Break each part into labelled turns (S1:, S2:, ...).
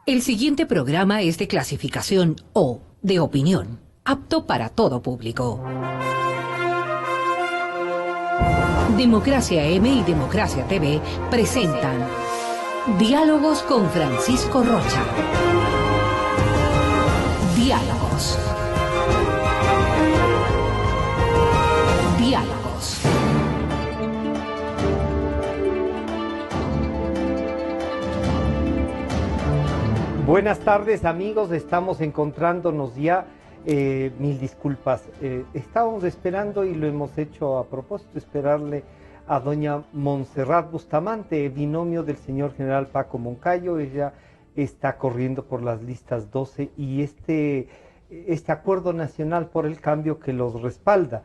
S1: El siguiente programa es de clasificación O, de opinión, apto para todo público. Democracia M y Democracia TV presentan Diálogos con Francisco Rocha. Diálogos. Diálogos.
S2: Buenas tardes, amigos, estamos encontrándonos ya. Mil disculpas, estábamos esperando y lo hemos hecho a propósito, esperarle a doña Montserrat Bustamante, binomio del señor general Paco Moncayo. Ella está corriendo por las listas 12 y este acuerdo nacional por el cambio que los respalda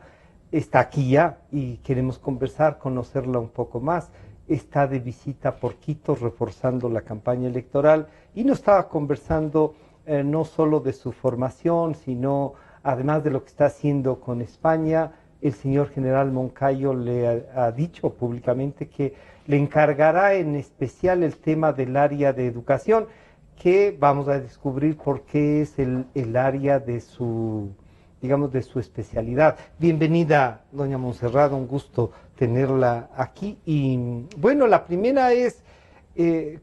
S2: está aquí ya y queremos conversar, conocerla un poco más. Está de visita por Quito reforzando la campaña electoral y nos estaba conversando no solo de su formación, sino además de lo que está haciendo con España. El señor general Moncayo le ha dicho públicamente que le encargará en especial el tema del área de educación, que vamos a descubrir por qué es el área de su, digamos, de su especialidad. Bienvenida, doña Montserrat, un gusto tenerla aquí. Y bueno, la primera es,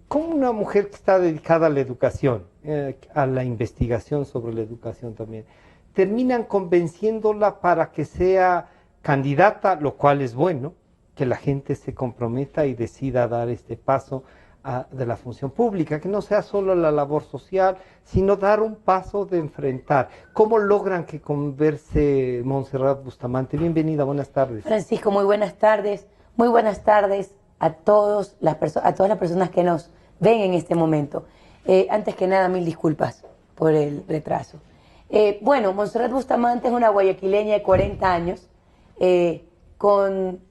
S2: ¿cómo una mujer que está dedicada a la educación, a la investigación sobre la educación también, terminan convenciéndola para que sea candidata, lo cual es bueno, que la gente se comprometa y decida dar este paso de la función pública, que no sea solo la labor social, sino dar un paso de enfrentar? ¿Cómo logran que converse Montserrat Bustamante? Bienvenida, buenas tardes.
S3: Francisco, muy buenas tardes. Muy buenas tardes a todas las personas que nos ven en este momento. Antes que nada, mil disculpas por el retraso. Bueno, Montserrat Bustamante es una guayaquileña de 40 años, con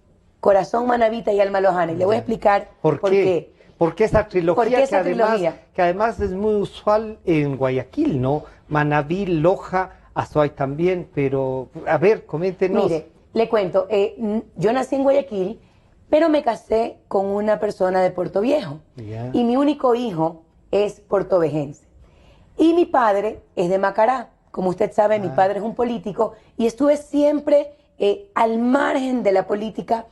S3: corazón manabita y alma lojana. Y le voy a explicar por qué.
S2: Porque esa trilogía, que además es muy usual en Guayaquil, ¿no? Manabí, Loja, Azuay también, pero a ver, coméntenos.
S3: Mire, le cuento, yo nací en Guayaquil, pero me casé con una persona de Puerto Viejo.
S2: Yeah.
S3: Y mi único hijo es portovejense. Y mi padre es de Macará. Como usted sabe, mi padre es un político y estuve siempre al margen de la política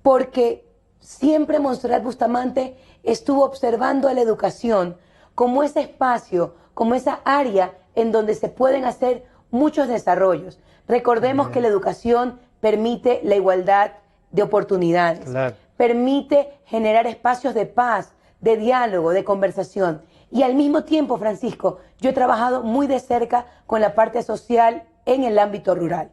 S3: porque siempre Montserrat Bustamante estuvo observando a la educación como ese espacio, como esa área en donde se pueden hacer muchos desarrollos. Recordemos que la educación permite la igualdad de oportunidades, permite generar espacios de paz, de diálogo, de conversación. Y al mismo tiempo, Francisco, yo he trabajado muy de cerca con la parte social en el ámbito rural.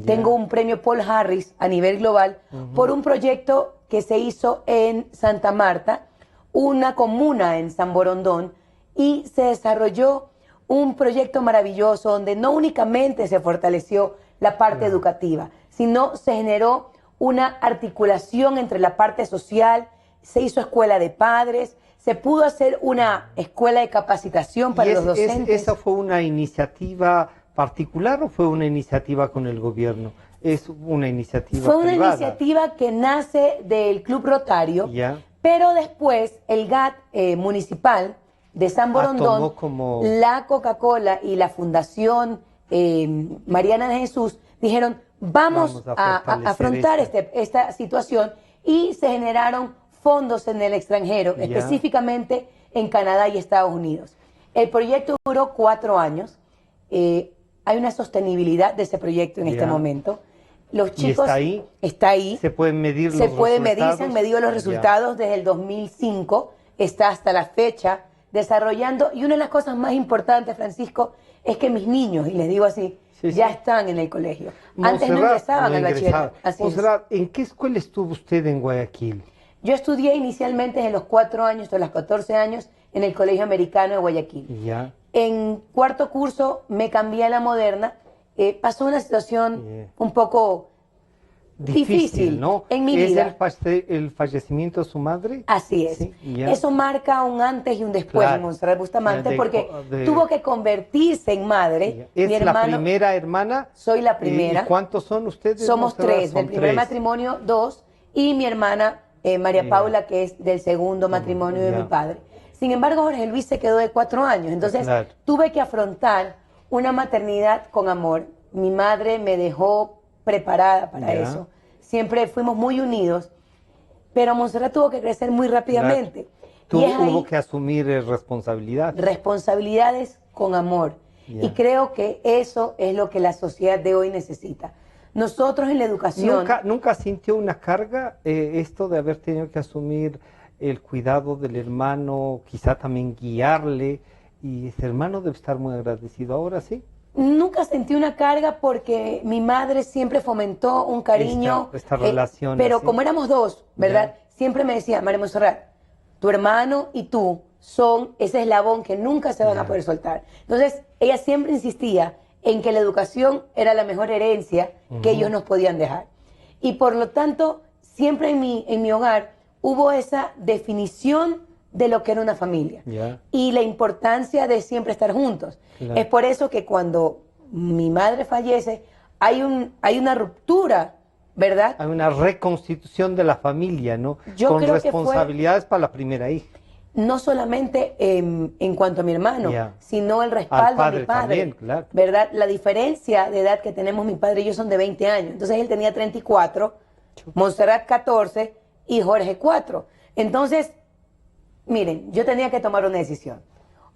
S3: Tengo un premio Paul Harris a nivel global por un proyecto que se hizo en Santa Marta, una comuna en San Borondón, y se desarrolló un proyecto maravilloso donde no únicamente se fortaleció la parte educativa, sino se generó una articulación entre la parte social, se hizo escuela de padres, se pudo hacer una escuela de capacitación para los docentes.
S2: ¿Esa fue una iniciativa particular o fue una iniciativa con el gobierno? Es una iniciativa
S3: privada. Fue una iniciativa que nace del Club Rotario, pero después el GAT municipal de San Borondón, la Coca-Cola y la Fundación Mariana de Jesús dijeron, vamos a afrontar esta situación, y se generaron fondos en el extranjero, específicamente en Canadá y Estados Unidos. El proyecto duró 4 años. Hay una sostenibilidad de ese proyecto en este momento. Los chicos, está ahí.
S2: Se pueden medir los resultados.
S3: Se han medido los resultados desde el 2005, está hasta la fecha desarrollando. Y una de las cosas más importantes, Francisco, es que mis niños, y les digo así, ya están en el colegio. Antes no ingresaban al bachillerato.
S2: Montserrat, ¿en qué escuela estuvo usted en Guayaquil?
S3: Yo estudié inicialmente desde los 4 años hasta los 14 años en el Colegio Americano de Guayaquil. En 4º curso me cambié a la Moderna. Pasó una situación un poco difícil,
S2: ¿no?
S3: En mi vida.
S2: ¿Es el fallecimiento de su madre?
S3: Así es. Eso marca un antes y un después en Montserrat Bustamante, porque tuvo que convertirse en madre.
S2: ¿Es la primera hermana?
S3: Soy la primera.
S2: ¿Y cuántos son ustedes?
S3: Somos 3. Del primer matrimonio, 2. Y mi hermana María Paula, que es del segundo matrimonio de mi padre. Sin embargo, Jorge Luis se quedó de 4 años. Entonces,
S2: Claro.
S3: tuve que afrontar una maternidad con amor. Mi madre me dejó preparada para
S2: Ya.
S3: eso. Siempre fuimos muy unidos, pero Montserrat tuvo que crecer muy rápidamente.
S2: Tú
S3: Y es ahí
S2: hubo que asumir responsabilidad.
S3: responsabilidades con amor.
S2: Ya.
S3: Y creo que eso es lo que la sociedad de hoy necesita. Nosotros en la educación...
S2: ¿Nunca sintió una carga esto de haber tenido que asumir el cuidado del hermano, quizá también guiarle? Y ese hermano debe estar muy agradecido. Ahora sí.
S3: Nunca sentí una carga porque mi madre siempre fomentó un cariño.
S2: Esta relación
S3: pero
S2: así.
S3: como éramos dos, ¿verdad?
S2: Ya.
S3: Siempre me decía, María Montserrat, tu hermano y tú son ese eslabón que nunca se van
S2: Ya.
S3: a poder soltar. Entonces, ella siempre insistía en que la educación era la mejor herencia que ellos nos podían dejar. Y por lo tanto, siempre en mi hogar hubo esa definición de lo que era una familia.
S2: Ya.
S3: Y la importancia de siempre estar juntos.
S2: Claro.
S3: Es por eso que cuando mi madre fallece, hay una ruptura, ¿verdad?
S2: Hay una reconstitución de la familia, ¿no?
S3: Yo
S2: Con
S3: creo que fue-
S2: responsabilidades para la primera hija.
S3: No solamente en cuanto a mi hermano,
S2: Ya.
S3: sino el respaldo
S2: Al
S3: de mi
S2: padre
S3: padre.
S2: también, claro.
S3: ¿Verdad? La diferencia de edad que tenemos mi padre y yo son de 20 años. Entonces él tenía 34, Montserrat 14 y Jorge 4. Entonces, miren, yo tenía que tomar una decisión.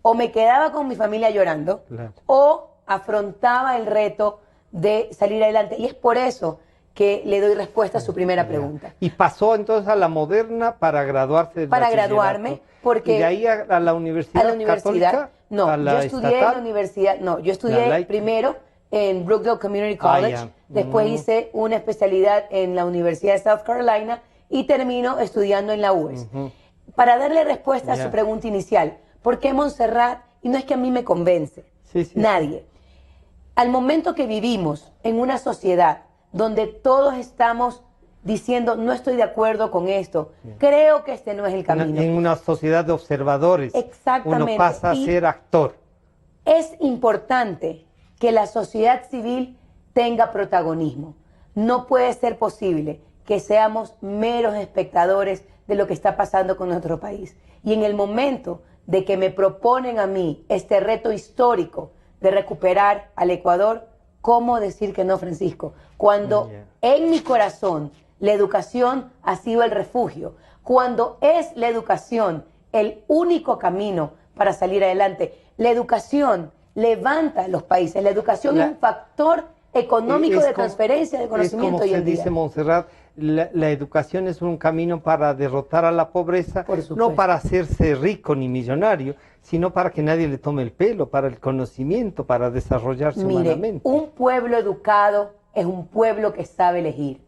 S3: O me quedaba con mi familia llorando,
S2: Claro.
S3: o afrontaba el reto de salir adelante. Y es por eso que le doy respuesta a su primera pregunta.
S2: Y pasó entonces a la moderna para graduarse del
S3: Para
S2: bachillerato.
S3: graduarme, porque...
S2: ¿Y de ahí a la universidad
S3: A la universidad,
S2: católica?
S3: no,
S2: ¿A la
S3: yo estudié en
S2: estatal?
S3: la universidad, no, yo
S2: La
S3: estudié
S2: laica.
S3: primero en Brookdale Community College,
S2: ya.
S3: después
S2: Mm.
S3: hice una especialidad en la Universidad de South Carolina y termino estudiando en la UES.
S2: Ujú.
S3: Para darle respuesta a
S2: Ya.
S3: su pregunta inicial, ¿por qué Montserrat? Y no es que a mí me convence,
S2: Sí, sí.
S3: nadie. Al momento que vivimos en una sociedad donde todos estamos diciendo, no estoy de acuerdo con esto, creo que este no es el camino.
S2: En una sociedad de observadores.
S3: Exactamente.
S2: Uno pasa a
S3: Y-
S2: ser actor.
S3: Es importante que la sociedad civil tenga protagonismo. No puede ser posible que seamos meros espectadores de lo que está pasando con nuestro país. Y en el momento de que me proponen a mí este reto histórico de recuperar al Ecuador, ¿cómo decir que no, Francisco? Cuando
S2: Ya.
S3: en mi corazón la educación ha sido el refugio, cuando es la educación el único camino para salir adelante. La educación levanta los países, la educación
S2: La-
S3: es un factor económico
S2: Es
S3: de
S2: como-
S3: transferencia de conocimiento
S2: es
S3: hoy
S2: como
S3: en
S2: se
S3: día.
S2: dice, Montserrat, la educación es un camino para derrotar a la pobreza,
S3: Por supuesto.
S2: no para hacerse rico ni millonario, sino para que nadie le tome el pelo, para el conocimiento, para desarrollarse
S3: Mire,
S2: humanamente.
S3: un pueblo educado es un pueblo que sabe elegir.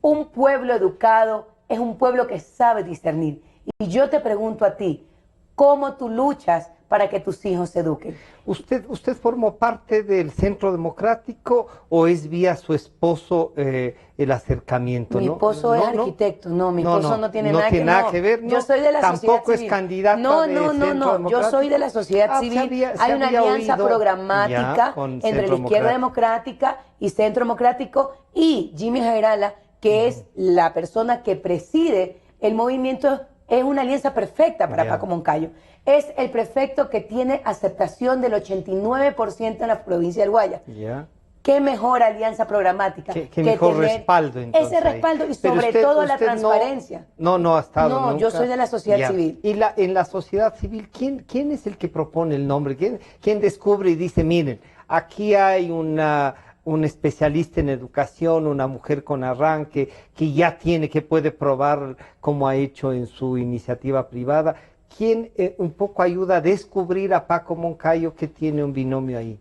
S3: Un pueblo educado es un pueblo que sabe discernir. Y yo te pregunto a ti, ¿cómo tú luchas para que tus hijos se eduquen?
S2: ¿Usted formó parte del Centro Democrático o es vía su esposo el acercamiento?
S3: Mi
S2: ¿no?
S3: esposo es
S2: No, no.
S3: arquitecto, no, mi
S2: No,
S3: esposo
S2: no,
S3: no tiene
S2: no
S3: nada
S2: tiene nada que ver, ¿no?
S3: Yo soy de la
S2: Tampoco
S3: sociedad
S2: es
S3: civil.
S2: candidata
S3: No,
S2: de
S3: no,
S2: Centro
S3: yo
S2: Democrático.
S3: soy de la sociedad
S2: Ah,
S3: civil.
S2: se
S3: Hay una
S2: había
S3: alianza
S2: oído
S3: programática
S2: ya con
S3: entre
S2: Centro
S3: la izquierda democrática y Centro Democrático y Jimmy Jairala, que es la persona que preside el movimiento. Es una alianza perfecta para
S2: Ya.
S3: Paco Moncayo. Es el prefecto que tiene aceptación del 89% en la provincia del Guaya.
S2: Ya.
S3: ¿Qué mejor alianza programática?
S2: Qué
S3: que
S2: mejor
S3: tener
S2: respaldo entonces.
S3: ese respaldo
S2: ahí.
S3: y
S2: Pero
S3: sobre todo la
S2: usted
S3: transparencia.
S2: No ha estado
S3: No,
S2: nunca.
S3: yo soy de la sociedad civil.
S2: Y en la sociedad civil, ¿quién es el que propone el nombre? ¿Quién descubre y dice, miren, aquí hay un especialista en educación, una mujer con arranque, que puede probar como ha hecho en su iniciativa privada? ¿Quién un poco ayuda a descubrir a Paco Moncayo que tiene un binomio ahí?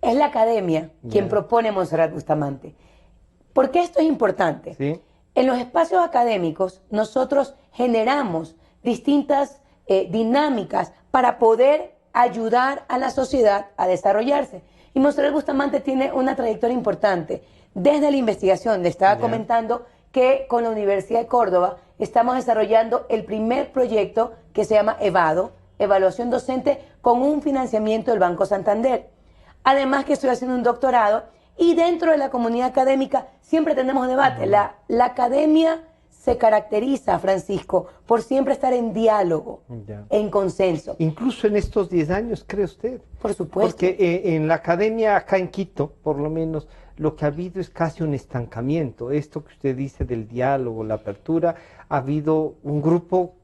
S3: Es la academia quien
S2: Ya.
S3: propone Montserrat Bustamante. ¿Por qué esto es importante?
S2: ¿Sí?
S3: En los espacios académicos nosotros generamos distintas dinámicas para poder ayudar a la sociedad a desarrollarse. Y Montserrat Bustamante tiene una trayectoria importante. Desde la investigación, le estaba
S2: Ya.
S3: comentando que con la Universidad de Córdoba estamos desarrollando el primer proyecto que se llama EVADO, Evaluación Docente, con un financiamiento del Banco Santander. Además que estoy haciendo un doctorado y dentro de la comunidad académica siempre tenemos debate. La academia se caracteriza, Francisco, por siempre estar en diálogo,
S2: Ya.
S3: en consenso.
S2: Incluso en estos 10 años, ¿cree usted?
S3: Por supuesto.
S2: Porque en la academia, acá en Quito, por lo menos, lo que ha habido es casi un estancamiento. Esto que usted dice del diálogo, la apertura, ha habido un grupo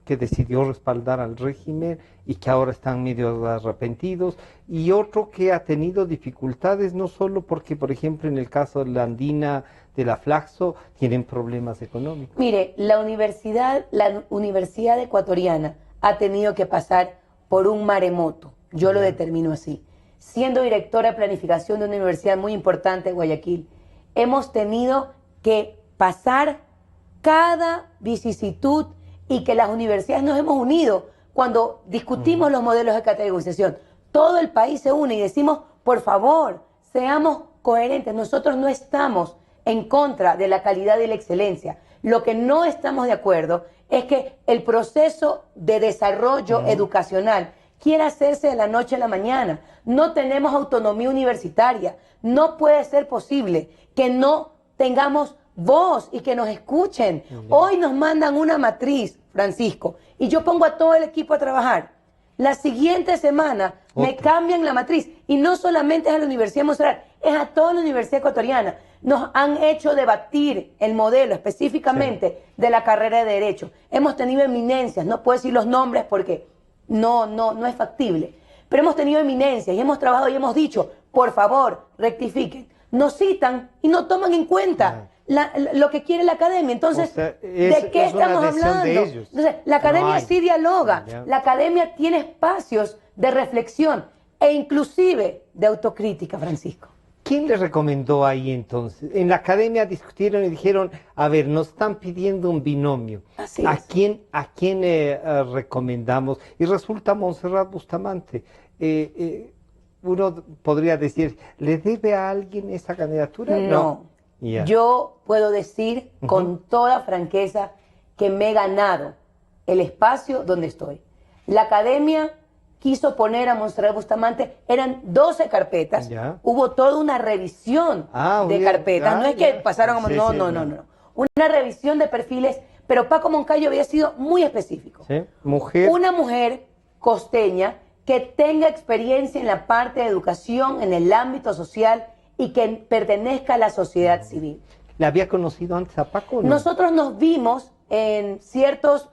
S2: que decidió respaldar al régimen y que ahora están medio arrepentidos, y otro que ha tenido dificultades, no solo porque, por ejemplo, en el caso de la Andina, de la Flaxo, tienen problemas económicos.
S3: Mire, la universidad ecuatoriana ha tenido que pasar por un maremoto, yo lo determino así. Siendo directora de planificación de una universidad muy importante de Guayaquil, hemos tenido que pasar cada vicisitud y que las universidades nos hemos unido. Cuando discutimos los modelos de categorización, todo el país se une y decimos, por favor, seamos coherentes. Nosotros no estamos en contra de la calidad y la excelencia. Lo que no estamos de acuerdo es que el proceso de desarrollo educacional quiera hacerse de la noche a la mañana. No tenemos autonomía universitaria. No puede ser posible que no tengamos voz y que nos escuchen. Hoy nos mandan una matriz, Francisco, y yo pongo a todo el equipo a trabajar. La siguiente semana me cambian la matriz, y no solamente es a la Universidad de Montserrat, es a toda la Universidad Ecuatoriana. Nos han hecho debatir el modelo específicamente de la carrera de Derecho. Hemos tenido eminencias, no puedo decir los nombres porque no es factible, pero hemos tenido eminencias y hemos trabajado y hemos dicho, por favor, rectifiquen. Nos citan y no toman en cuenta lo que quiere la academia. Entonces,
S2: O sea,
S3: ¿de qué
S2: es una
S3: estamos
S2: decisión
S3: hablando?
S2: de ellos.
S3: Entonces, la academia
S2: No hay.
S3: sí dialoga, la academia tiene espacios de reflexión e inclusive de autocrítica, Francisco.
S2: ¿Quién le recomendó ahí entonces? En la academia discutieron y dijeron, a ver, nos están pidiendo un binomio.
S3: Así
S2: ¿A
S3: es.
S2: quién recomendamos? Y resulta Montserrat Bustamante. Uno podría decir, ¿le debe a alguien esa candidatura?
S3: No.
S2: Ya.
S3: Yo puedo decir con toda franqueza que me he ganado el espacio donde estoy. La academia quiso poner a Montserrat Bustamante, eran 12 carpetas,
S2: Ya.
S3: hubo toda una revisión de
S2: bien.
S3: carpetas, no es que
S2: Ya.
S3: pasaron como,
S2: Sí,
S3: no,
S2: sí,
S3: no,
S2: ya.
S3: no, no, una revisión de perfiles, pero Paco Moncayo había sido muy específico.
S2: ¿Sí? Mujer.
S3: Una mujer costeña que tenga experiencia en la parte de educación, en el ámbito social y que pertenezca a la sociedad civil.
S2: ¿La había conocido antes a Paco o no?
S3: Nosotros nos vimos en ciertos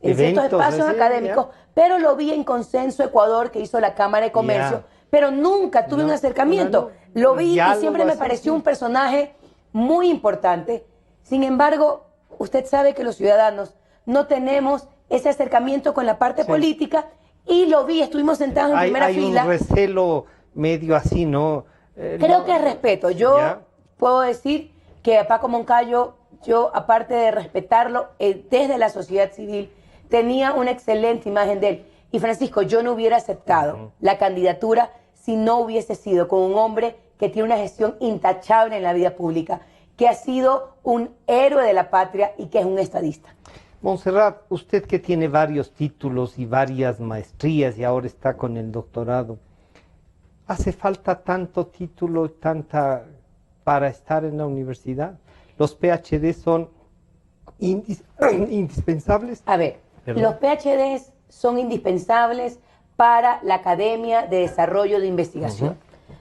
S2: Eventos,
S3: espacios
S2: así,
S3: académicos, pero lo vi en Consenso Ecuador, que hizo la Cámara de Comercio,
S2: Ya.
S3: pero nunca tuve
S2: No,
S3: un acercamiento.
S2: no,
S3: Lo vi y
S2: diálogo
S3: siempre me
S2: así,
S3: pareció
S2: sí.
S3: un personaje muy importante. Sin embargo, usted sabe que los ciudadanos no tenemos ese acercamiento con la parte política, y lo vi, estuvimos sentados en primera
S2: hay
S3: fila.
S2: un recelo medio así, ¿no?
S3: Creo
S2: No.
S3: que es respeto. Yo
S2: Ya.
S3: puedo decir que a Paco Moncayo, yo aparte de respetarlo desde la sociedad civil, tenía una excelente imagen de él. Y Francisco, yo no hubiera aceptado la candidatura si no hubiese sido con un hombre que tiene una gestión intachable en la vida pública, que ha sido un héroe de la patria y que es un estadista.
S2: Montserrat, usted que tiene varios títulos y varias maestrías y ahora está con el doctorado, ¿hace falta tanto título, tanta para estar en la universidad? ¿Los PhD son indispensables?
S3: A ver,
S2: Perdón.
S3: los PhDs son indispensables para la Academia de Desarrollo de Investigación.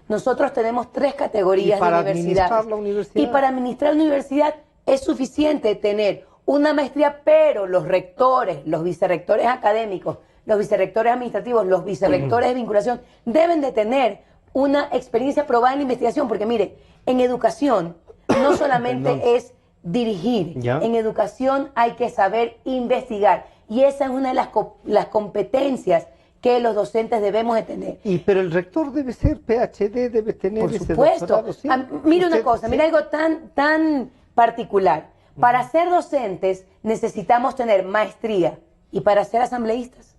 S3: Nosotros tenemos 3 categorías
S2: ¿Y para
S3: de universidades.
S2: administrar la universidad?
S3: Y para administrar la universidad es suficiente tener una maestría, pero los rectores, los vicerrectores académicos, los vicerrectores administrativos, los vicerrectores de vinculación deben de tener una experiencia probada en la investigación, porque mire, en educación no solamente es dirigir,
S2: Ya.
S3: en educación hay que saber investigar, y esa es una de las competencias que los docentes debemos de tener.
S2: Pero el rector debe ser PhD, debe tener
S3: Por
S2: ese
S3: supuesto.
S2: doctorado. ¿Sí?
S3: Mira una
S2: Usted-
S3: cosa,
S2: ¿sí?
S3: mira algo tan particular. Para ser docentes necesitamos tener maestría, y para ser asambleístas.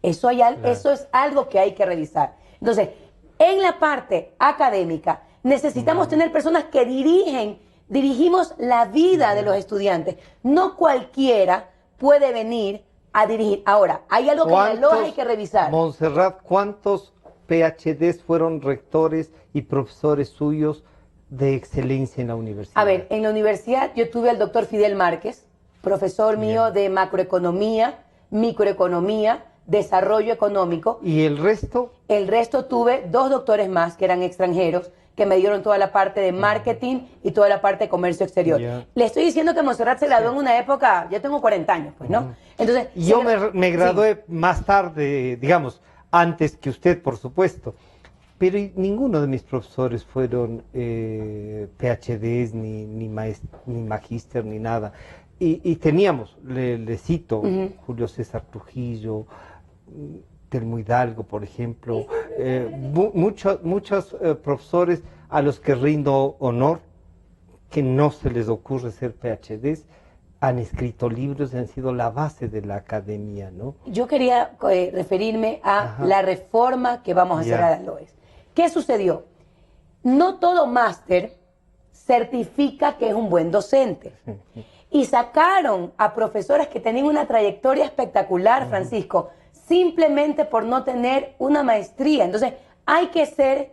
S3: Eso es algo que hay que revisar. Entonces, en la parte académica necesitamos tener personas que dirigimos la vida de los estudiantes. No cualquiera puede venir a dirigir. Ahora, hay algo que en la LOA hay que revisar.
S2: Montserrat, ¿cuántos PhDs fueron rectores y profesores suyos de excelencia en la universidad?
S3: A ver, en la universidad yo tuve al doctor Fidel Márquez, profesor mío de macroeconomía, microeconomía, desarrollo económico.
S2: ¿Y el resto?
S3: El resto tuve 2 doctores más que eran extranjeros, que me dieron toda la parte de marketing y toda la parte de comercio exterior. Le estoy diciendo que Montserrat se graduó en una época, yo tengo 40 años, pues, ¿no? Entonces,
S2: yo me gradué más tarde, digamos, antes que usted, por supuesto, pero ninguno de mis profesores fueron PhDs, ni magíster, ni nada. Y teníamos, le cito, Julio César Trujillo, Telmo Hidalgo, por ejemplo, muchos profesores a los que rindo honor, que no se les ocurre ser PhDs, han escrito libros y han sido la base de la academia, ¿no?
S3: Yo quería referirme a la reforma que vamos a hacer a la LOES. ¿Qué sucedió? No todo máster certifica que es un buen docente. Y sacaron a profesoras que tenían una trayectoria espectacular, Francisco, simplemente por no tener una maestría. Entonces, hay que ser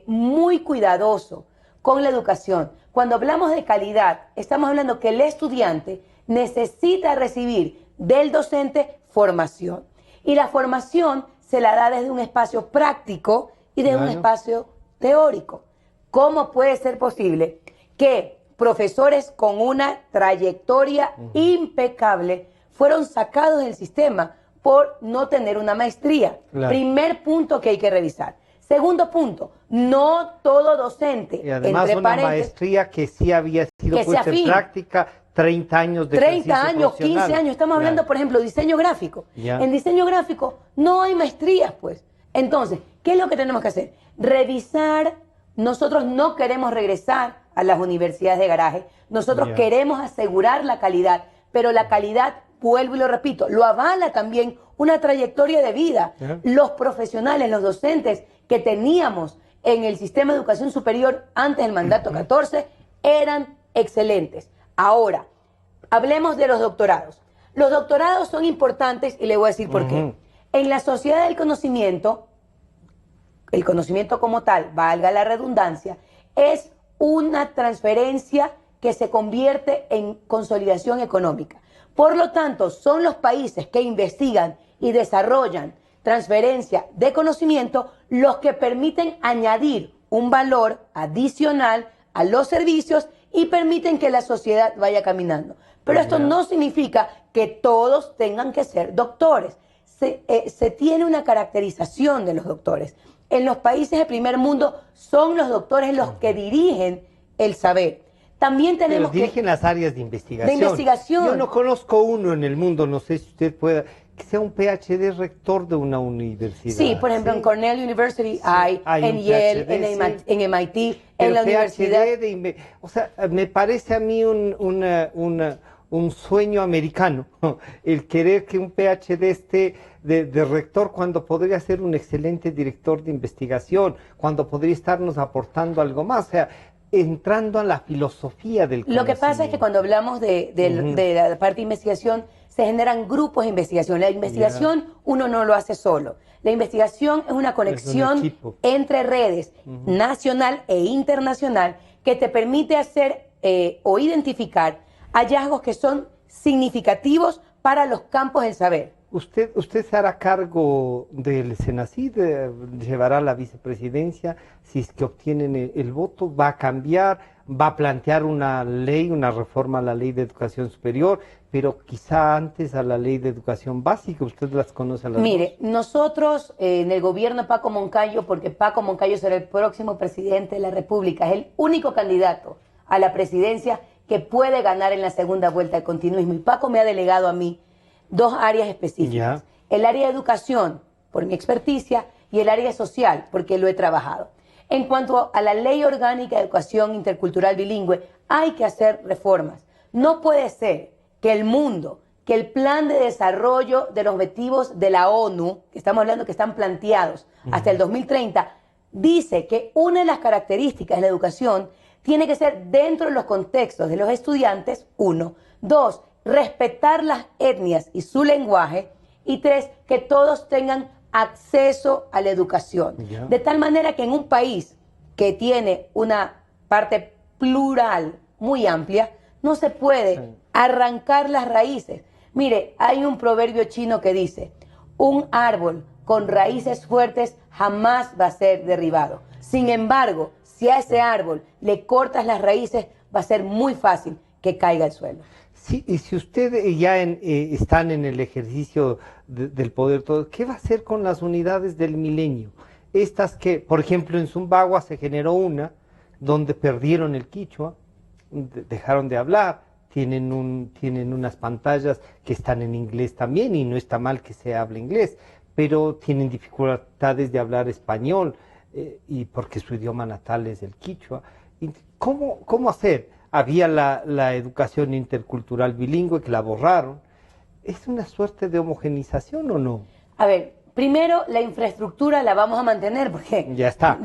S3: muy cuidadoso con la educación. Cuando hablamos de calidad, estamos hablando que el estudiante necesita recibir del docente formación. Y la formación se la da desde un espacio práctico y desde un espacio teórico. ¿Cómo puede ser posible que profesores con una trayectoria impecable fueron sacados del sistema por no tener una maestría? Primer punto que hay que revisar. Segundo punto, no todo docente.
S2: Y además una maestría que sí había sido puesta en práctica, 30 años de
S3: 30 años, 15 años. Estamos hablando, por ejemplo, diseño gráfico. En diseño gráfico no hay maestrías, pues. Entonces, ¿qué es lo que tenemos que hacer? Revisar. Nosotros no queremos regresar a las universidades de garaje. Nosotros queremos asegurar la calidad, pero la calidad, vuelvo y lo repito, lo avala también una trayectoria de vida. Los profesionales, los docentes que teníamos en el sistema de educación superior antes del mandato 14 eran excelentes. Ahora, hablemos de los doctorados. Los doctorados son importantes y le voy a decir por qué. En la sociedad del conocimiento, el conocimiento como tal, valga la redundancia, es una transferencia que se convierte en consolidación económica. Por lo tanto, son los países que investigan y desarrollan transferencia de conocimiento los que permiten añadir un valor adicional a los servicios y permiten que la sociedad vaya caminando. Pero esto no significa que todos tengan que ser doctores. Se tiene una caracterización de los doctores. En los países de primer mundo son los doctores los que dirigen el saber. También tenemos
S2: que dirigen las áreas de investigación.
S3: De investigación.
S2: Yo no conozco uno en el mundo, no sé si usted pueda, que sea un PhD rector de una universidad.
S3: Sí, por ejemplo, en Cornell University hay en Yale, PhD, en MIT, en la universidad.
S2: O sea, me parece a mí un sueño americano, el querer que un PhD esté de rector cuando podría ser un excelente director de investigación, cuando podría estarnos aportando algo más, o sea, entrando a la filosofía del conocimiento.
S3: Lo que pasa es que cuando hablamos de la parte de investigación, se generan grupos de investigación. La investigación uno no lo hace solo. La investigación es una conexión entre redes nacional e internacional que te permite hacer o identificar hallazgos que son significativos para los campos del saber.
S2: ¿Usted se hará cargo del Senacid? ¿Llevará la vicepresidencia? Si es que obtienen el voto, ¿va a cambiar? ¿Va a plantear una ley, una reforma a la ley de educación superior? Pero quizá antes a la ley de educación básica. ¿Usted las conoce a las
S3: Mire,
S2: dos?
S3: nosotros en el gobierno de Paco Moncayo, porque Paco Moncayo será el próximo presidente de la República, es el único candidato a la presidencia que puede ganar en la segunda vuelta de continuismo. Y Paco me ha delegado a mí 2 áreas específicas. El área de educación, por mi experticia, y el área social, porque lo he trabajado. En cuanto a la Ley Orgánica de Educación Intercultural Bilingüe, hay que hacer reformas. No puede ser que el mundo, que el plan de desarrollo de los objetivos de la ONU, que estamos hablando que están planteados hasta el 2030, dice que una de las características de la educación tiene que ser dentro de los contextos de los estudiantes, 1. 2, respetar las etnias y su lenguaje. Y 3, que todos tengan acceso a la educación. De tal manera que en un país que tiene una parte plural muy amplia, no se puede arrancar las raíces. Mire, hay un proverbio chino que dice, un árbol con raíces fuertes jamás va a ser derribado. Sin embargo, si a ese árbol le cortas las raíces, va a ser muy fácil que caiga al suelo.
S2: Sí, y si ustedes ya están en el ejercicio del poder, todo, ¿qué va a hacer con las unidades del milenio? Estas que, por ejemplo, en Zumbagua se generó una donde perdieron el quichua, dejaron de hablar, tienen unas pantallas que están en inglés también, y no está mal que se hable inglés, pero tienen dificultades de hablar español, y porque su idioma natal es el quichua. ¿Cómo hacer? Había la educación intercultural bilingüe que la borraron. ¿Es una suerte de homogenización o no?
S3: A ver, primero la infraestructura la vamos a mantener porque
S2: ya está,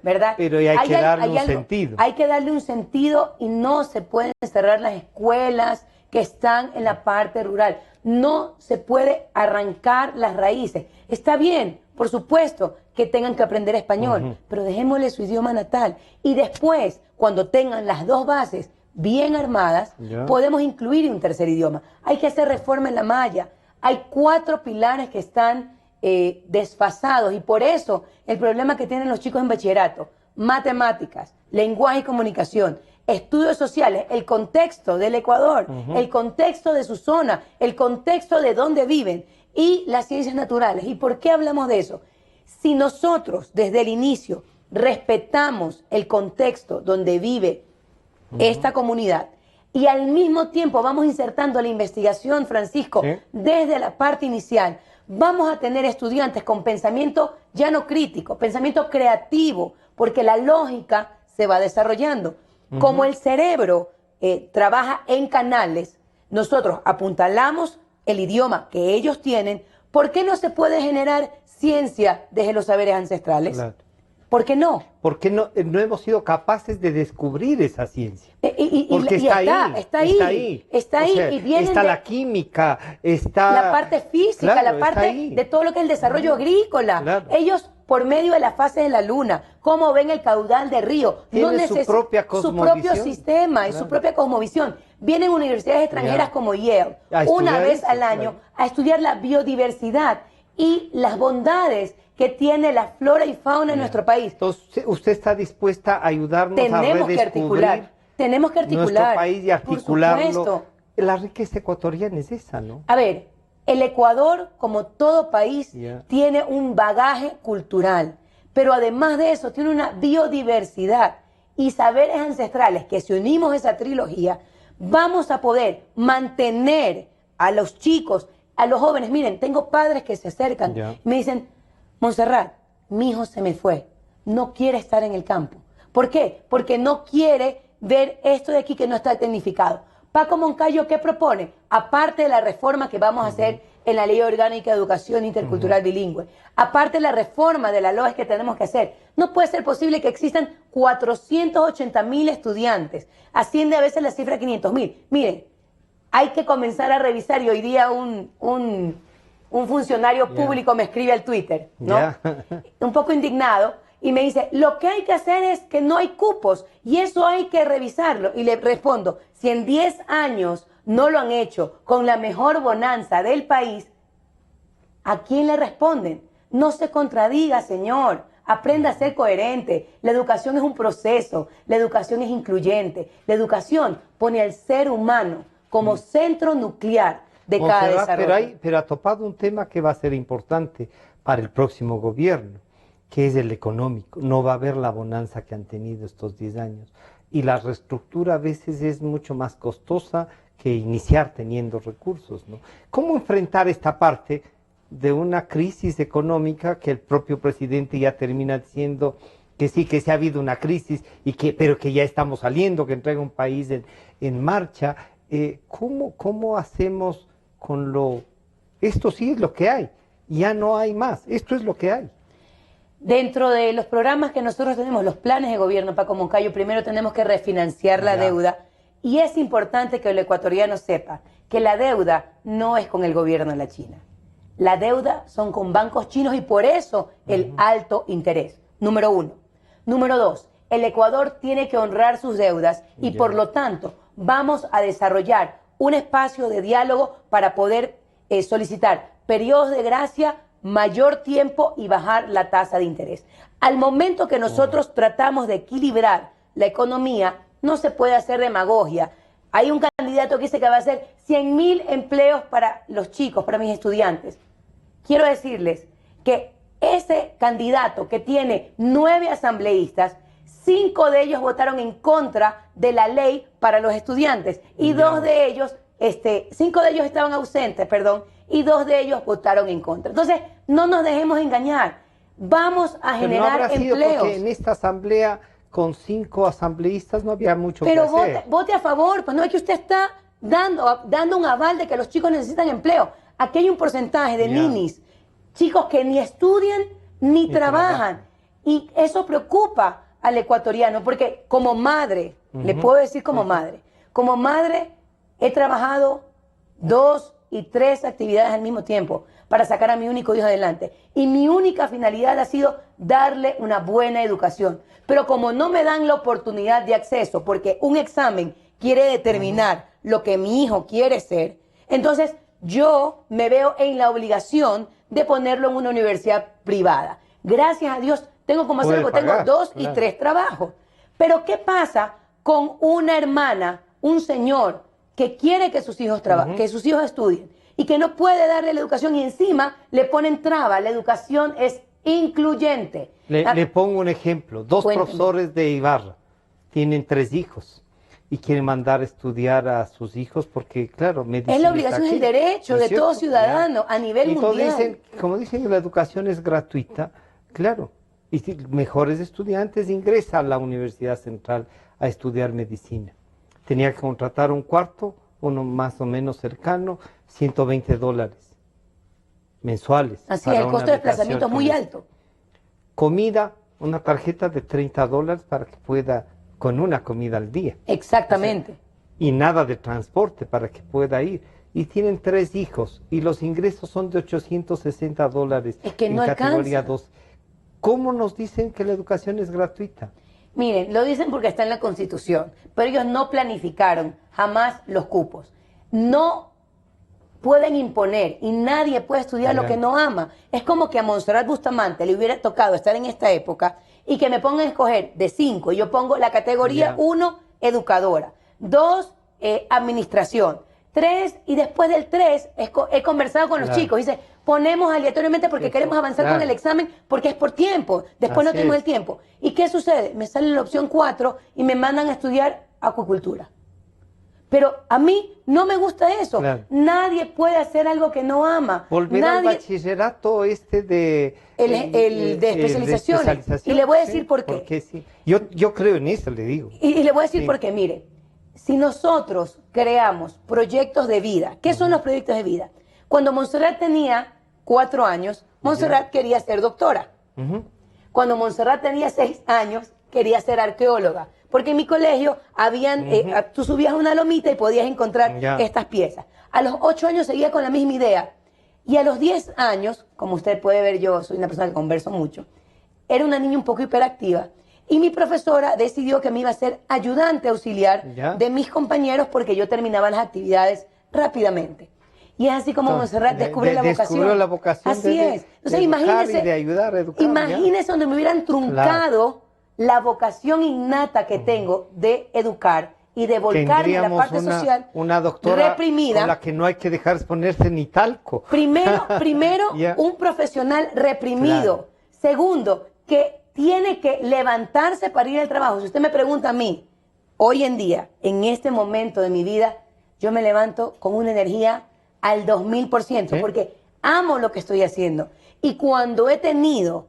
S3: ¿verdad?
S2: Pero hay que darle un sentido.
S3: Hay que darle un sentido y no se pueden cerrar las escuelas que están en la parte rural. No se puede arrancar las raíces. Está bien, por supuesto, que tengan que aprender español, pero dejémosle su idioma natal. Y después, cuando tengan las dos bases bien armadas, podemos incluir un tercer idioma. Hay que hacer reforma en la malla. Hay 4 pilares que están desfasados, y por eso el problema que tienen los chicos en bachillerato: matemáticas, lenguaje y comunicación, estudios sociales, el contexto del Ecuador, el contexto de su zona, el contexto de dónde viven, y las ciencias naturales. ¿Y por qué hablamos de eso? Si nosotros desde el inicio respetamos el contexto donde vive esta comunidad y al mismo tiempo vamos insertando la investigación, Francisco, desde la parte inicial, vamos a tener estudiantes con pensamiento ya no crítico, pensamiento creativo, porque la lógica se va desarrollando. Como el cerebro trabaja en canales, nosotros apuntalamos el idioma que ellos tienen. ¿Por qué no se puede generar ciencia desde los saberes ancestrales? Claro. ¿Por qué no?
S2: Porque no hemos sido capaces de descubrir esa ciencia. Porque
S3: está ahí. O sea, y viene
S2: está la química, está
S3: la parte física,
S2: claro,
S3: la parte de todo lo que es el desarrollo agrícola. Claro. Ellos, por medio de la fase de la luna, cómo ven el caudal del río,
S2: tienen su propia cosmovisión,
S3: su propio sistema y su propia cosmovisión. Vienen universidades extranjeras como Yale, una vez al año, a estudiar la biodiversidad y las bondades que tiene la flora y fauna en nuestro país.
S2: Entonces, ¿usted está dispuesta a ayudarnos a redescubrir
S3: tenemos que articular
S2: nuestro país y articularlo? La riqueza ecuatoriana es esa, ¿no?
S3: A ver, el Ecuador, como todo país, tiene un bagaje cultural, pero además de eso tiene una biodiversidad y saberes ancestrales que, si unimos esa trilogía, vamos a poder mantener a los chicos, a los jóvenes. Miren, tengo padres que se acercan y me dicen: Montserrat, mi hijo se me fue, no quiere estar en el campo. ¿Por qué? Porque no quiere ver esto de aquí que no está tecnificado. Paco Moncayo, ¿qué propone? Aparte de la reforma que vamos a hacer en la Ley Orgánica de Educación Intercultural Bilingüe, aparte de la reforma de la LOES que tenemos que hacer, no puede ser posible que existan 480.000 estudiantes. Asciende a veces la cifra a 500.000. Miren, hay que comenzar a revisar, y hoy día un funcionario público me escribe al Twitter, ¿no? Un poco indignado, y me dice: lo que hay que hacer es que no hay cupos, y eso hay que revisarlo. Y le respondo: si en 10 años no lo han hecho con la mejor bonanza del país, ¿a quién le responden? No se contradiga, señor. Aprenda a ser coherente. La educación es un proceso, la educación es incluyente. La pone al ser humano como centro nuclear de cada desarrollo.
S2: Pero ha topado un tema que va a ser importante para el próximo gobierno, que es el económico. No va a haber la bonanza que han tenido estos 10 años. Y la reestructura a veces es mucho más costosa que iniciar teniendo recursos, ¿no? ¿Cómo enfrentar esta parte de una crisis económica que el propio presidente ya termina diciendo que sí, que se ha habido una crisis, pero que ya estamos saliendo, que entrega un país en marcha? ¿Cómo hacemos con esto? Sí es lo que hay, ya no hay más, esto es lo que hay.
S3: Dentro de los programas que nosotros tenemos, los planes de gobierno, Paco Moncayo, primero tenemos que refinanciar la deuda, y es importante que el ecuatoriano sepa que la deuda no es con el gobierno de la China. La deuda son con bancos chinos, y por eso el alto interés. Número 1. Número 2, el Ecuador tiene que honrar sus deudas y por lo tanto vamos a desarrollar un espacio de diálogo para poder solicitar periodos de gracia, mayor tiempo y bajar la tasa de interés. Al momento que nosotros tratamos de equilibrar la economía, no se puede hacer demagogia. Hay un candidato que dice que va a hacer 100.000 empleos para los chicos, para mis estudiantes. Quiero decirles que ese candidato que tiene 9 asambleístas, 5 de ellos votaron en contra de la ley para los estudiantes y 2 de ellos, 5 de ellos estaban ausentes, perdón, y 2 de ellos votaron en contra. Entonces, no nos dejemos engañar. Vamos a generar
S2: no habrá sido
S3: empleos.
S2: Porque en esta asamblea, con 5 asambleístas, no había mucho
S3: Pero
S2: que hacer.
S3: vote a favor, pues no es que usted está dando un aval de que los chicos necesitan empleo. Aquí hay un porcentaje de ninis, chicos que ni estudian ni trabajan. Y eso preocupa al ecuatoriano, porque como madre, le puedo decir como madre he trabajado 2 y 3 actividades al mismo tiempo para sacar a mi único hijo adelante. Y mi única finalidad ha sido darle una buena educación. Pero como no me dan la oportunidad de acceso, porque un examen quiere determinar lo que mi hijo quiere ser, entonces yo me veo en la obligación de ponerlo en una universidad privada. Gracias a Dios tengo como hacerlo, tengo 2 y 3 trabajos. Pero ¿qué pasa con una hermana, un señor que quiere que sus hijos trabajen, que sus hijos estudien y que no puede darle la educación y encima le ponen traba? La educación es incluyente.
S2: Le pongo un ejemplo. 2
S3: Cuénteme.
S2: profesores de Ibarra tienen 3 hijos y quieren mandar a estudiar a sus hijos porque, claro, medicina
S3: Es la obligación,
S2: está
S3: es el
S2: aquí,
S3: derecho
S2: ¿no es
S3: de
S2: cierto?
S3: todo ciudadano a nivel
S2: Y todos
S3: mundial.
S2: dicen, como dicen, la educación es gratuita, claro. Y si mejores estudiantes ingresan a la Universidad Central a estudiar medicina. Tenía que contratar un cuarto, uno más o menos cercano, $120 mensuales.
S3: Así es,
S2: para
S3: el
S2: una
S3: costo de
S2: habitación
S3: desplazamiento es muy
S2: con
S3: alto.
S2: comida, una tarjeta de $30 para que pueda, con una comida al día.
S3: Exactamente.
S2: Y nada de transporte para que pueda ir. Y tienen 3 hijos y los ingresos son de $860
S3: Es que
S2: en
S3: no
S2: categoría
S3: alcanza.
S2: 2. ¿Cómo nos dicen que la educación es gratuita?
S3: Miren, lo dicen porque está en la Constitución, pero ellos no planificaron jamás los cupos. No pueden imponer y nadie puede estudiar lo que no ama. Es como que a Montserrat Bustamante le hubiera tocado estar en esta época y que me pongan a escoger de 5. Yo pongo la categoría 1, educadora. 2, administración. 3, y después del 3 he conversado con los chicos. Dice, ponemos aleatoriamente porque queremos avanzar con el examen porque es por tiempo. Después no tenemos el tiempo. ¿Y qué sucede? Me sale la opción 4 y me mandan a estudiar acuicultura. Pero a mí no me gusta eso.
S2: Claro.
S3: Nadie puede hacer algo que no ama.
S2: Volver al bachillerato de...
S3: El de especializaciones. Y le voy a decir por qué.
S2: Porque sí. Yo creo en eso, le digo.
S3: Y le voy a decir por qué. Mire, si nosotros creamos proyectos de vida, ¿qué son los proyectos de vida? Cuando Montserrat tenía 4 años, Montserrat quería ser doctora. Cuando Montserrat tenía 6 años, quería ser arqueóloga. Porque en mi colegio habían, tú subías a una lomita y podías encontrar estas piezas. A los 8 años seguía con la misma idea. Y a los 10 años, como usted puede ver, yo soy una persona que converso mucho, era una niña un poco hiperactiva. Y mi profesora decidió que me iba a ser ayudante auxiliar de mis compañeros porque yo terminaba las actividades rápidamente. Y es así como Montserrat descubre la vocación.
S2: Descubrió la vocación.
S3: Así es. Entonces
S2: de
S3: imagínese,
S2: y de ayudar a educar,
S3: imagínese donde me hubieran truncado la vocación innata que tengo de educar y de volcarme a la parte social
S2: una doctora
S3: reprimida.
S2: con la que no hay que dejar ponerse ni talco.
S3: Primero un profesional reprimido. Segundo, que tiene que levantarse para ir al trabajo. Si usted me pregunta a mí, hoy en día, en este momento de mi vida, yo me levanto con una energía al 2000%, porque amo lo que estoy haciendo. Y cuando he tenido,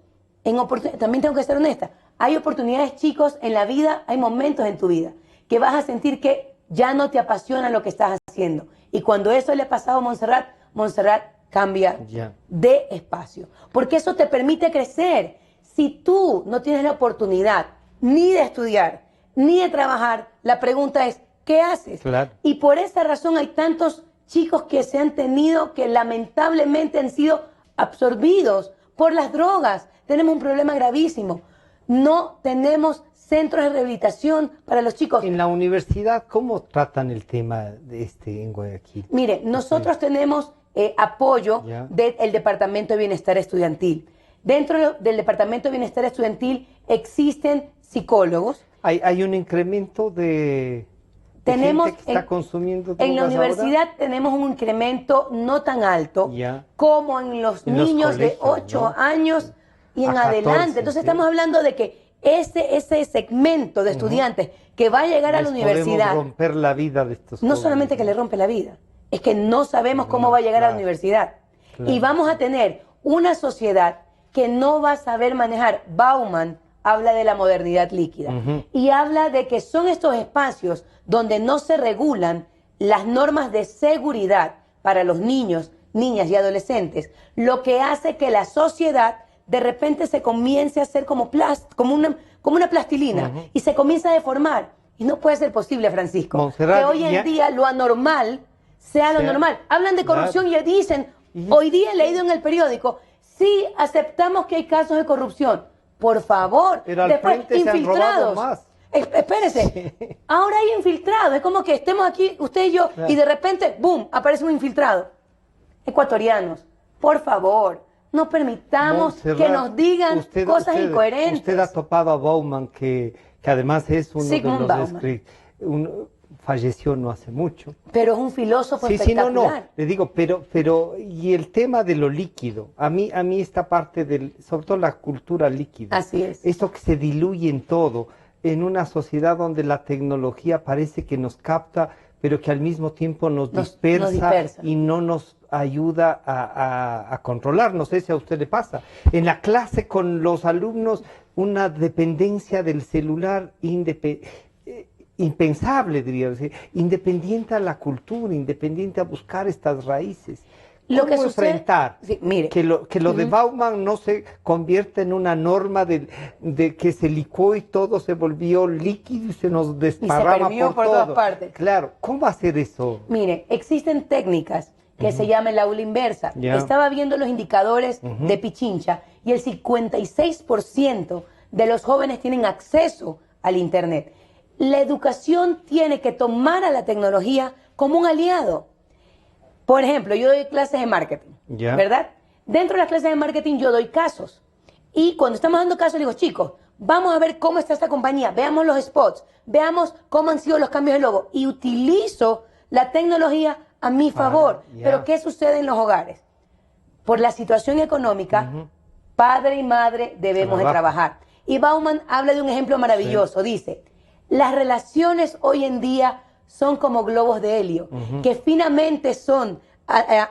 S3: también tengo que ser honesta, hay oportunidades, chicos, en la vida, hay momentos en tu vida que vas a sentir que ya no te apasiona lo que estás haciendo. Y cuando eso le ha pasado a Montserrat, Montserrat cambia de espacio. Porque eso te permite crecer. Si tú no tienes la oportunidad ni de estudiar, ni de trabajar, la pregunta es, ¿qué haces? Y por esa razón hay tantos chicos que se han tenido, que lamentablemente han sido absorbidos por las drogas. Tenemos un problema gravísimo. No tenemos centros de rehabilitación para los chicos.
S2: En la universidad, ¿cómo tratan el tema de en Guayaquil?
S3: Mire, nosotros tenemos apoyo
S2: Ya.
S3: del Departamento de Bienestar Estudiantil. Dentro del Departamento de Bienestar Estudiantil existen psicólogos.
S2: ¿Hay un incremento de
S3: Tenemos
S2: gente que está consumiendo
S3: en la
S2: drogas
S3: universidad
S2: ahora?
S3: tenemos un incremento no tan alto
S2: Ya.
S3: como en los
S2: En los
S3: niños de
S2: colegios,
S3: 8
S2: ¿no?
S3: años y en
S2: A 14,
S3: adelante. Entonces
S2: sí.
S3: estamos hablando de que ese segmento de estudiantes que va a llegar a la
S2: Les podemos
S3: universidad,
S2: romper la vida de estos
S3: no
S2: jóvenes,
S3: solamente que
S2: ¿no?
S3: le rompe la vida, es que no sabemos cómo
S2: No,
S3: va a llegar a la
S2: claro,
S3: universidad.
S2: claro.
S3: Y vamos a tener una sociedad que no va a saber manejar. Bauman habla de la modernidad líquida
S2: Ujú.
S3: y habla de que son estos espacios donde no se regulan las normas de seguridad para los niños, niñas y adolescentes, lo que hace que la sociedad de repente se comience a hacer como una plastilina
S2: Ujú.
S3: y se comienza a deformar. Y no puede ser posible, Francisco,
S2: Montserrat,
S3: que hoy en
S2: ya-
S3: día lo anormal sea lo
S2: Sea-
S3: normal. Hablan de corrupción
S2: Claro.
S3: y dicen,
S2: Y-
S3: hoy día he leído en el periódico, sí, aceptamos que hay casos de corrupción. Por favor,
S2: Pero al
S3: después
S2: frente se han robado más.
S3: Espérese, ahora hay infiltrados. Es como que estemos aquí, usted y yo,
S2: Claro.
S3: y de repente, ¡boom!, aparece un infiltrado. Ecuatorianos, por favor, no permitamos
S2: Montserrat,
S3: que nos digan cosas
S2: usted
S3: incoherentes.
S2: ha topado a Bauman, que además es uno
S3: Sigmund
S2: de los
S3: Bauman.
S2: falleció no hace mucho.
S3: Pero es un filósofo
S2: Sí, sí, no,
S3: espectacular.
S2: no, le digo, y el tema de lo líquido, a mí esta parte sobre todo la cultura líquida.
S3: Así es.
S2: Esto que se diluye en todo, en una sociedad donde la tecnología parece que nos capta, pero que al mismo tiempo nos dispersa y no nos ayuda a controlar. No sé si a usted le pasa. En la clase con los alumnos, una dependencia del celular impensable, diría decir, independiente a la cultura, independiente a buscar estas raíces.
S3: Lo que
S2: ¿Cómo
S3: sucede-
S2: enfrentar
S3: Sí, mire.
S2: que lo de Bauman no se convierta en una norma de que se licuó y todo se volvió líquido y se nos desparrama
S3: permeó por
S2: todo?
S3: todas partes.
S2: Claro, ¿cómo hacer eso?
S3: Mire, existen técnicas que se llama el aula inversa.
S2: Ya.
S3: Estaba viendo los indicadores de Pichincha y el 56% de los jóvenes tienen acceso al Internet. La educación tiene que tomar a la tecnología como un aliado. Por ejemplo, yo doy clases de marketing,
S2: Ya.
S3: ¿verdad? Dentro de las clases de marketing yo doy casos. Y cuando estamos dando casos, digo, chicos, vamos a ver cómo está esta compañía, veamos los spots, veamos cómo han sido los cambios de logo. Y utilizo la tecnología a mi favor.
S2: ya.
S3: Pero ¿qué sucede en los hogares? Por la situación económica, padre y madre debemos de
S2: Trabaja.
S3: trabajar. Y Bauman habla de un ejemplo maravilloso. Dice, las relaciones hoy en día son como globos de helio, que finamente son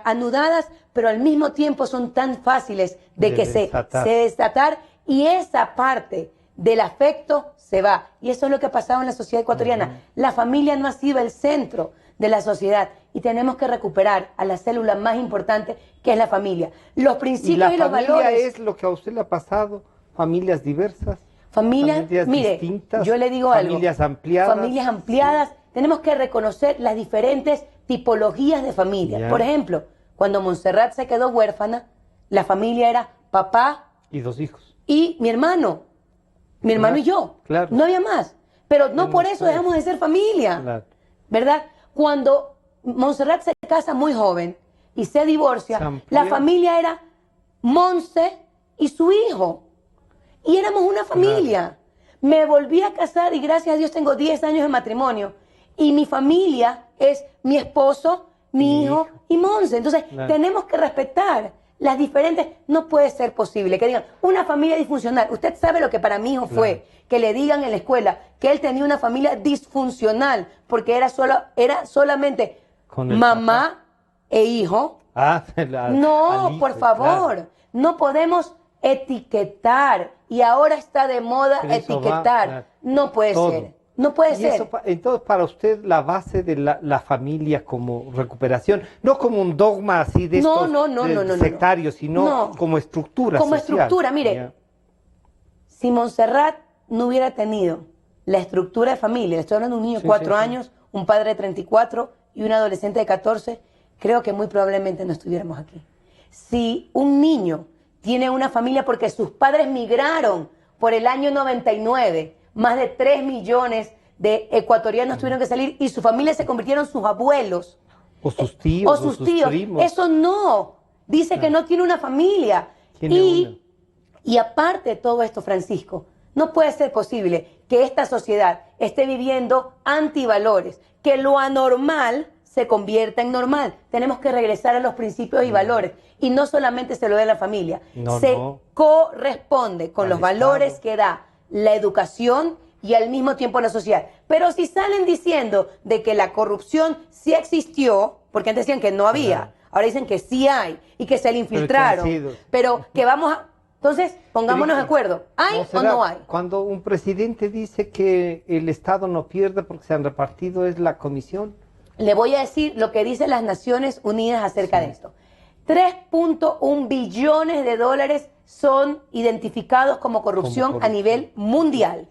S3: anudadas, pero al mismo tiempo son tan fáciles de que se desatar, y esa parte del afecto se va. Y eso es lo que ha pasado en la sociedad ecuatoriana. La familia no ha sido el centro de la sociedad y tenemos que recuperar a la célula más importante, que es la familia. Los
S2: ¿Y
S3: principios
S2: la
S3: y los
S2: familia
S3: valores.
S2: es lo que a usted le ha pasado? ¿Familias diversas?
S3: Familias, mire,
S2: distintas,
S3: yo le digo algo.
S2: familias ampliadas.
S3: Familias ampliadas. Tenemos que reconocer las diferentes tipologías de familia.
S2: Ya.
S3: Por ejemplo, cuando Montserrat se quedó huérfana, la familia era papá
S2: Y 2 hijos.
S3: y mi hermano. Mi hermano y yo.
S2: Claro.
S3: No había más. Pero no por eso
S2: ustedes.
S3: dejamos de ser familia.
S2: Claro.
S3: ¿Verdad? Cuando Montserrat se casa muy joven y se divorcia,
S2: Se amplía.
S3: la familia era Monse y su hijo. Y éramos una familia. Me volví a casar y gracias a Dios tengo 10 años de matrimonio. Y mi familia es mi esposo, mi hijo y Monse. Entonces,
S2: Claro.
S3: tenemos que respetar las diferentes. No puede ser posible que digan una familia disfuncional. Usted sabe lo que para mi hijo fue que le digan en la escuela que él tenía una familia disfuncional porque era solamente
S2: Con el
S3: mamá e hijo.
S2: Ah,
S3: No,
S2: al hijo,
S3: por favor,
S2: claro.
S3: no podemos etiquetar y ahora está de moda
S2: Pero eso va,
S3: etiquetar.
S2: claro.
S3: No puede
S2: Todo.
S3: ser, no puede
S2: Y
S3: ser.
S2: eso, entonces, para usted, la base de la familia como recuperación, no como un dogma así de
S3: No,
S2: estos
S3: no.
S2: sectarios, sino
S3: No.
S2: como estructura
S3: Como
S2: social.
S3: estructura, mire,
S2: Ya.
S3: si Montserrat no hubiera tenido la estructura de familia, le estoy hablando de un niño de
S2: Sí,
S3: 4
S2: sí, sí.
S3: años, un padre de 34 y un adolescente de 14, creo que muy probablemente no estuviéramos aquí. Si un niño tiene una familia porque sus padres migraron por el año 99 más de 3 millones de ecuatorianos tuvieron que salir y su familia se convirtieron en sus abuelos.
S2: O sus tíos,
S3: O sus tíos.
S2: primos.
S3: Eso no. Dice que no tiene una familia. Y aparte de todo esto, Francisco, no puede ser posible que esta sociedad esté viviendo antivalores, que lo anormal se convierta en normal. Tenemos que regresar a los principios y valores. Y no solamente se lo da la familia, se corresponde con los valores que da la educación y al mismo tiempo la sociedad. Pero si salen diciendo de que la corrupción sí existió, porque antes decían que no había, ahora dicen que sí hay y que se le infiltraron, pero que vamos a... Entonces, pongámonos de acuerdo, ¿hay o no hay?
S2: Cuando un presidente dice que el Estado no pierde porque se han repartido, ¿es la comisión?
S3: Le voy a decir lo que dicen las Naciones Unidas acerca de esto. 3.1 billones de dólares son identificados como corrupción a nivel mundial.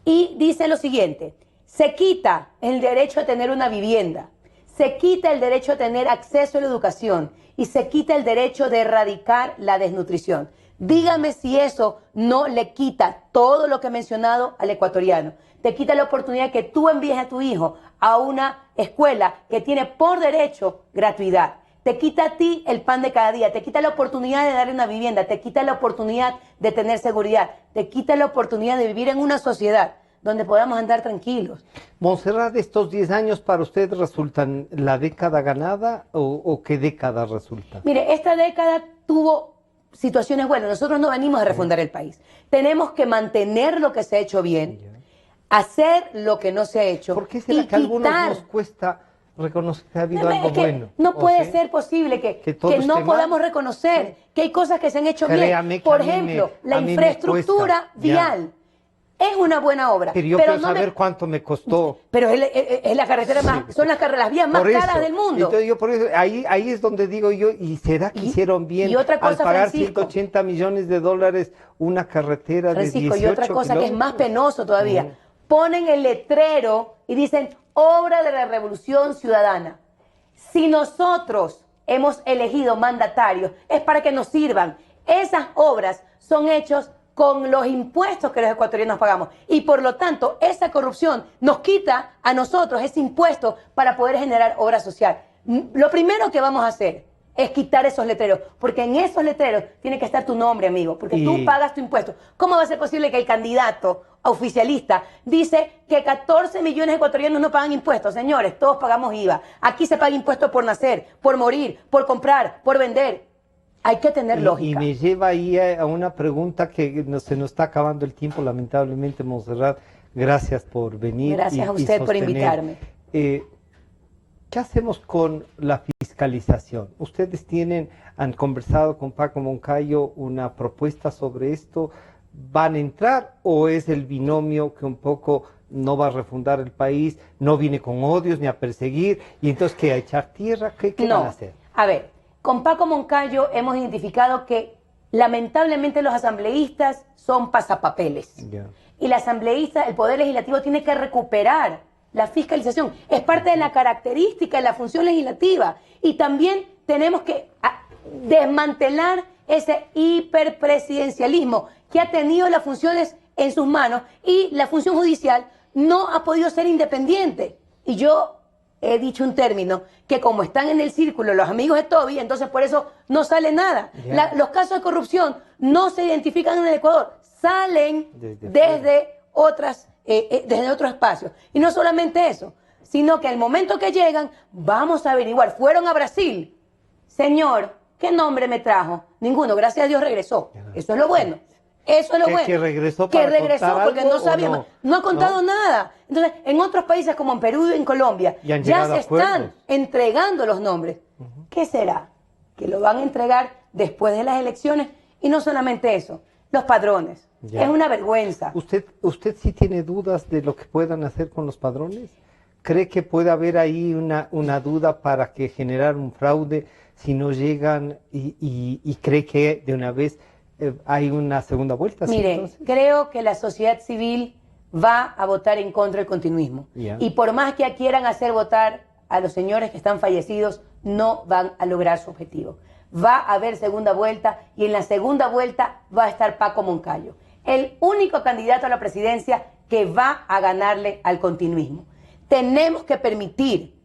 S3: Y dice lo siguiente, se quita el derecho a tener una vivienda, se quita el derecho a tener acceso a la educación y se quita el derecho de erradicar la desnutrición. Dígame si eso no le quita todo lo que he mencionado al ecuatoriano. Te quita la oportunidad que tú envíes a tu hijo a una escuela que tiene por derecho gratuidad. Te quita a ti el pan de cada día, te quita la oportunidad de darle una vivienda, te quita la oportunidad de tener seguridad, te quita la oportunidad de vivir en una sociedad donde podamos andar tranquilos.
S2: Montserrat, ¿estos 10 años para usted resultan la década ganada o qué década resulta?
S3: Mire, esta década tuvo situaciones buenas. Nosotros no venimos a refundar el país. Tenemos que mantener lo que se ha hecho bien, hacer lo que no se ha hecho.
S2: ¿Por qué será que a algunos nos cuesta reconocer que ha habido algo bueno?
S3: No puede ser posible que no podamos reconocer que hay cosas que se han hecho bien. Por ejemplo, la infraestructura vial. Es una buena obra.
S2: Pero yo quiero saber cuánto me costó.
S3: Pero es la carretera más, son las vías más caras del mundo.
S2: Entonces yo por eso, ahí es donde digo yo, ¿y será que hicieron bien
S3: otra cosa,
S2: al pagar
S3: Francisco,
S2: 180 millones de dólares una carretera
S3: Francisco,
S2: de 18
S3: y otra cosa
S2: kilómetros?
S3: que es más penoso todavía, ponen el letrero y dicen, obra de la Revolución Ciudadana. Si nosotros hemos elegido mandatarios, es para que nos sirvan. Esas obras son hechas con los impuestos que los ecuatorianos pagamos. Y por lo tanto, esa corrupción nos quita a nosotros ese impuesto para poder generar obra social. Lo primero que vamos a hacer es quitar esos letreros, porque en esos letreros tiene que estar tu nombre, amigo, porque tú pagas tu impuesto. ¿Cómo va a ser posible que el candidato oficialista dice que 14 millones de ecuatorianos no pagan impuestos? Señores, todos pagamos IVA. Aquí se paga impuesto por nacer, por morir, por comprar, por vender. Hay que tener lógica.
S2: Y me lleva ahí a una pregunta que se nos está acabando el tiempo, lamentablemente, Montserrat. Gracias por venir.
S3: Gracias a usted por invitarme.
S2: ¿Qué hacemos con la fiscalización? ¿Ustedes han conversado con Paco Moncayo una propuesta sobre esto? ¿Van a entrar o es el binomio que un poco no va a refundar el país, no viene con odios ni a perseguir, y entonces ¿qué? ¿A echar tierra? ¿Qué van a hacer?
S3: A ver, con Paco Moncayo hemos identificado que lamentablemente los asambleístas son pasapapeles. Y la asambleísta, el Poder Legislativo tiene que recuperar la fiscalización. Es parte de la característica de la función legislativa. Y también tenemos que desmantelar ese hiperpresidencialismo que ha tenido las funciones en sus manos y la función judicial no ha podido ser independiente. Y yo he dicho un término que como están en el círculo los amigos de Toby, entonces por eso no sale nada. Los casos de corrupción no se identifican en el Ecuador, salen desde otros espacios. Y no solamente eso, sino que al momento que llegan, vamos a averiguar. Fueron a Brasil. Señor, ¿qué nombre me trajo? Ninguno, gracias a Dios regresó. Eso es lo bueno. Eso es lo bueno.
S2: Que regresó para contar
S3: porque
S2: algo,
S3: no sabía, no ha contado nada. Entonces, en otros países como en Perú y en Colombia, ya se están entregando los nombres. ¿Qué será? Que lo van a entregar después de las elecciones. Y no solamente eso, los padrones. Es una vergüenza.
S2: ¿Usted sí tiene dudas de lo que puedan hacer con los padrones? ¿Cree que puede haber ahí una duda para que generar un fraude si no llegan y cree que de una vez hay una segunda vuelta?
S3: Mire, creo que la sociedad civil va a votar en contra del continuismo. Y por más que quieran hacer votar a los señores que están fallecidos, no van a lograr su objetivo. Va a haber segunda vuelta y en la segunda vuelta va a estar Paco Moncayo. el único candidato a la presidencia que va a ganarle al continuismo. Tenemos que permitir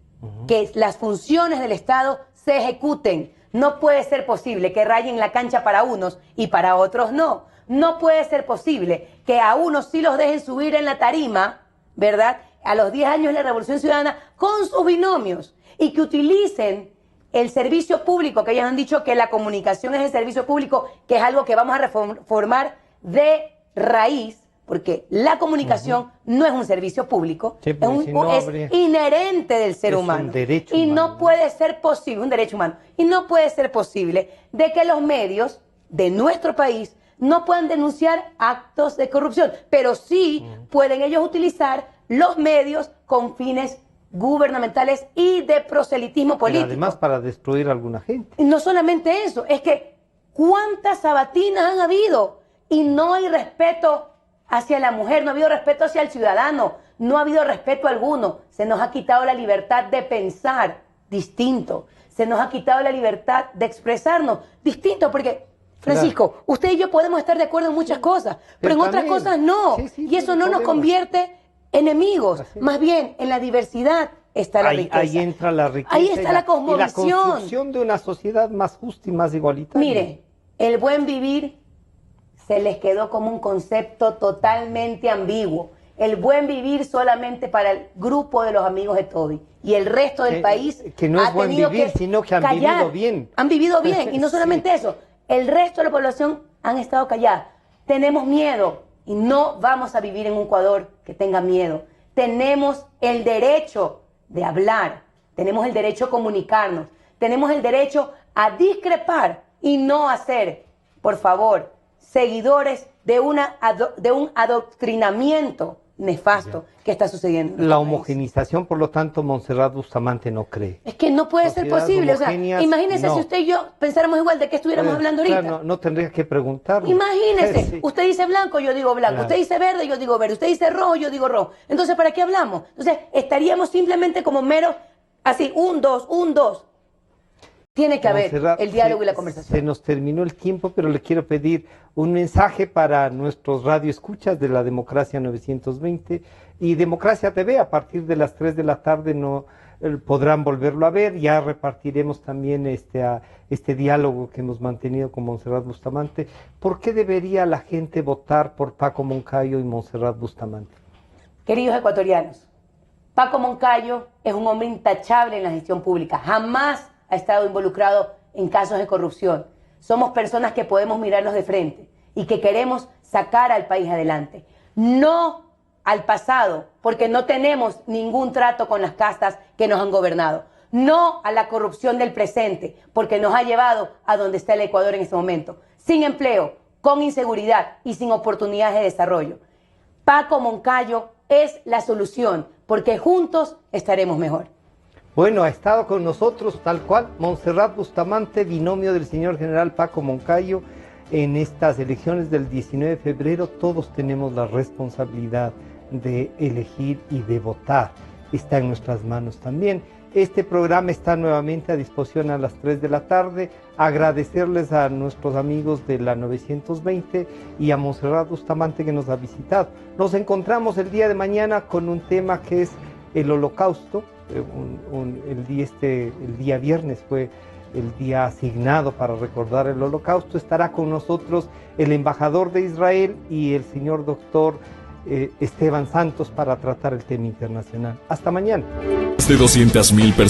S3: que las funciones del Estado se ejecuten. No puede ser posible que rayen la cancha para unos y para otros no. No puede ser posible que a unos sí los dejen subir en la tarima, ¿verdad?, a los 10 años de la Revolución Ciudadana con sus binomios y que utilicen el servicio público, que ellos han dicho que la comunicación es el servicio público, que es algo que vamos a reformar de raíz, porque la comunicación no es un servicio público,
S2: sí,
S3: es inherente del ser humano.
S2: Un derecho
S3: y
S2: humano,
S3: no puede ser posible, un derecho humano, y no puede ser posible de que los medios de nuestro país no puedan denunciar actos de corrupción, pero sí pueden ellos utilizar los medios con fines gubernamentales y de proselitismo político.
S2: Pero además para destruir a alguna gente.
S3: Y no solamente eso, es que ¿cuántas sabatinas han habido? Y no hay respeto hacia la mujer, no ha habido respeto hacia el ciudadano, no ha habido respeto alguno. Se nos ha quitado la libertad de pensar distinto, se nos ha quitado la libertad de expresarnos distinto, porque Francisco, usted y yo podemos estar de acuerdo en muchas cosas, pero en otras cosas no. Y eso no nos convierte enemigos. Más bien, en la diversidad está la riqueza.
S2: Ahí entra la riqueza.
S3: Ahí está la cosmovisión.
S2: Y la construcción de una sociedad más justa y más igualitaria.
S3: Mire, el buen vivir se les quedó como un concepto totalmente ambiguo. El buen vivir solamente para el grupo de los amigos de Toby. Y el resto del país
S2: que no es buen vivir, sino que han vivido bien.
S3: Han vivido bien. Y no solamente eso. El resto de la población han estado calladas. Tenemos miedo y no vamos a vivir en un Ecuador que tenga miedo. Tenemos el derecho de hablar. Tenemos el derecho a comunicarnos. Tenemos el derecho a discrepar y no a ser, por favor, seguidores de un adoctrinamiento nefasto que está sucediendo.
S2: La homogenización, por lo tanto, Montserrat Bustamante no cree.
S3: Es que no puede ser posible. O sea, imagínese si usted y yo pensáramos igual, ¿de qué estuviéramos hablando ahorita?
S2: Claro, no tendría que preguntar.
S3: Imagínese, sí. Usted dice blanco, yo digo blanco. Claro. Usted dice verde, yo digo verde. Usted dice rojo, yo digo rojo. Entonces, ¿para qué hablamos? Entonces, estaríamos simplemente como meros, así, un, dos. Tiene que haber el diálogo y la conversación.
S2: Se nos terminó el tiempo, pero le quiero pedir un mensaje para nuestros radioescuchas de la Democracia 920 y Democracia TV. A partir de las 3 de la tarde no podrán volverlo a ver. Ya repartiremos también este diálogo que hemos mantenido con Montserrat Bustamante. ¿Por qué debería la gente votar por Paco Moncayo y Montserrat Bustamante?
S3: Queridos ecuatorianos, Paco Moncayo es un hombre intachable en la gestión pública. Jamás ha estado involucrado en casos de corrupción. Somos personas que podemos mirarnos de frente y que queremos sacar al país adelante. No al pasado, porque no tenemos ningún trato con las castas que nos han gobernado. No a la corrupción del presente, porque nos ha llevado a donde está el Ecuador en este momento. Sin empleo, con inseguridad y sin oportunidades de desarrollo. Paco Moncayo es la solución, porque juntos estaremos mejor.
S2: Bueno, ha estado con nosotros tal cual Montserrat Bustamante, binomio del señor general Paco Moncayo, en estas elecciones del 19 de febrero. Todos tenemos la responsabilidad de elegir y de votar. Está en nuestras manos también. Este programa está nuevamente a disposición a las 3 de la tarde. Agradecerles a nuestros amigos de la 920 y a Montserrat Bustamante que nos ha visitado. Nos encontramos el día de mañana con un tema que es el Holocausto. El día viernes fue el día asignado para recordar el Holocausto. Estará con nosotros el embajador de Israel y el señor doctor Esteban Santos para tratar el tema internacional. Hasta mañana.
S4: De 200,000 personas.